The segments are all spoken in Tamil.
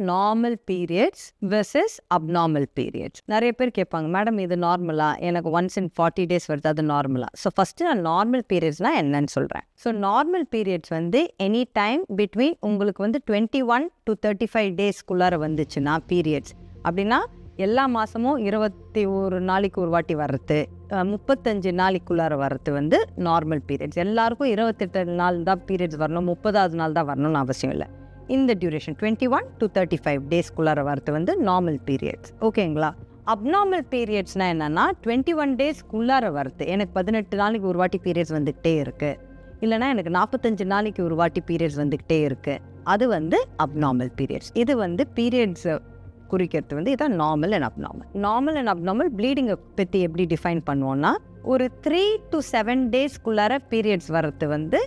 Normal periods versus abnormal periods. நிறைய பேர் கேட்பாங்க, மேடம் இது நார்மலா, எனக்கு ஒன்ஸ் இன் 40 days வருது, அது நார்மலா? ஸோ ஃபஸ்ட்டு நான் நார்மல் பீரியட்ஸ்னால் என்னன்னு சொல்கிறேன். ஸோ நார்மல் பீரியட்ஸ் வந்து எனி டைம் பிட்வீன் உங்களுக்கு வந்து 21 to 35 daysக்குள்ளார வந்துச்சுன்னா பீரியட்ஸ் அப்படின்னா எல்லா மாதமும் 21 நாளைக்கு ஒரு வாட்டி வர்றது, 35 நாளைக்குள்ளார வர்றது வந்து நார்மல் பீரியட்ஸ். எல்லாருக்கும் 28 நாள் தான் பீரியட்ஸ் வரணும், 30வது நாள் தான் வரணும்னு அவசியம் இல்லை. இந்த டியூரேஷன் 21 to 35 daysக்குள்ளார வரது வந்து நார்மல் பீரியட்ஸ். ஓகேங்களா? அப்நார்மல் பீரியட்ஸ்னால் என்னென்னா 21 daysக்குள்ளார வரது. எனக்கு 18 நாளைக்கு ஒரு வாட்டி பீரியட்ஸ் வந்துக்கிட்டே இருக்குது, இல்லைனா எனக்கு 45 நாளைக்கு ஒரு வாட்டி பீரியட்ஸ் வந்துக்கிட்டே இருக்குது, அது வந்து அப்நார்மல் பீரியட்ஸ். இது வந்து பீரியட்ஸ் குறிக்கிறது வந்து இதான் normal and abnormal. Normal and abnormal ப்ளீடிங்கை பற்றி எப்படி டிஃபைன் பண்ணுவோன்னா, ஒரு 3 to 7 daysக்குள்ளார பீரியட்ஸ் வர்றது வந்து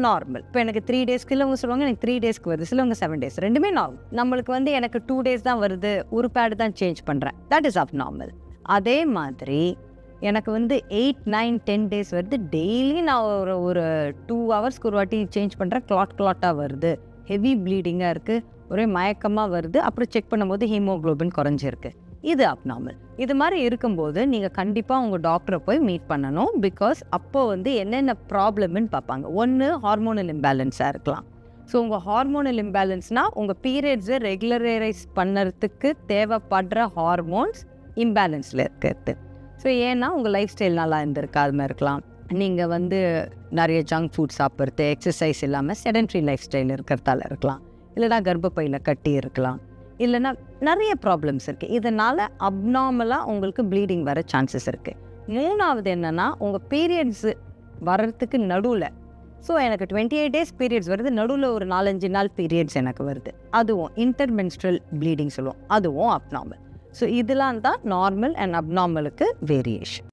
நார்மல். இப்போ எனக்கு 3 daysக்கு இல்லைவங்க சொல்லுவாங்க எனக்கு 3 daysக்கு வருது, சிலவங்க 7 days, ரெண்டுமே நார்மல். நம்மளுக்கு வந்து எனக்கு 2 days தான் வருது, ஒரு பேடு தான் சேஞ்ச் பண்ணுறேன், தட் இஸ் அப்நார்மல். அதே மாதிரி எனக்கு வந்து 8, 9, 10 days வருது, டெய்லி நான் ஒரு 2 hours ஒரு வாட்டி சேஞ்ச் பண்ணுறேன், கிளாட்டாக வருது, ஹெவி ப்ளீடிங்காக இருக்குது, ஒரே மயக்கமாக வருது, அப்புறம் செக் பண்ணும்போது ஹீமோக்ளோபின் குறைஞ்சிருக்கு, இது அப்நார்மல். இது மாதிரி இருக்கும்போது நீங்கள் கண்டிப்பாக உங்கள் டாக்டரை போய் மீட் பண்ணணும். பிகாஸ் அப்போது வந்து என்னென்ன ப்ராப்ளம்னு பார்ப்பாங்க. ஒன்று ஹார்மோனல் இம்பேலன்ஸாக இருக்கலாம். ஸோ உங்கள் ஹார்மோனல் இம்பேலன்ஸ்னால் உங்கள் பீரியட்ஸை ரெகுலரைஸ் பண்ணுறதுக்கு தேவைப்படுற ஹார்மோன்ஸ் இம்பேலன்ஸில் இருக்கிறது. ஸோ ஏன்னா உங்கள் லைஃப் ஸ்டைல் நல்லா இருந்திருக்காது இருக்கலாம், நீங்கள் வந்து நிறைய ஜங்க் ஃபுட் சாப்பிட்றது, எக்ஸசைஸ் இல்லாமல் செடன்ட்ரி லைஃப் ஸ்டைல் இருக்கிறதால இருக்கலாம், இல்லைனா கர்ப்பப்பையில் கட்டி இருக்கலாம், இல்லைனா நிறைய ப்ராப்ளம்ஸ் இருக்குது. இதனால் அப்நார்மலாக உங்களுக்கு ப்ளீடிங் வர சான்சஸ் இருக்குது. மூணாவது என்னென்னா உங்கள் பீரியட்ஸு வர்றதுக்கு நடுவில், ஸோ எனக்கு 28 days பீரியட்ஸ் வருது, நடுவில் ஒரு 4-5 நாள் பீரியட்ஸ் எனக்கு வருது, அதுவும் இன்டர்மென்ஸ்ட்ரல் ப்ளீடிங் சொல்லுவோம், அதுவும் அப்நார்மல். ஸோ இதெல்லாம் தான் நார்மல் அண்ட் அப்நார்மலுக்கு வேரியேஷன்.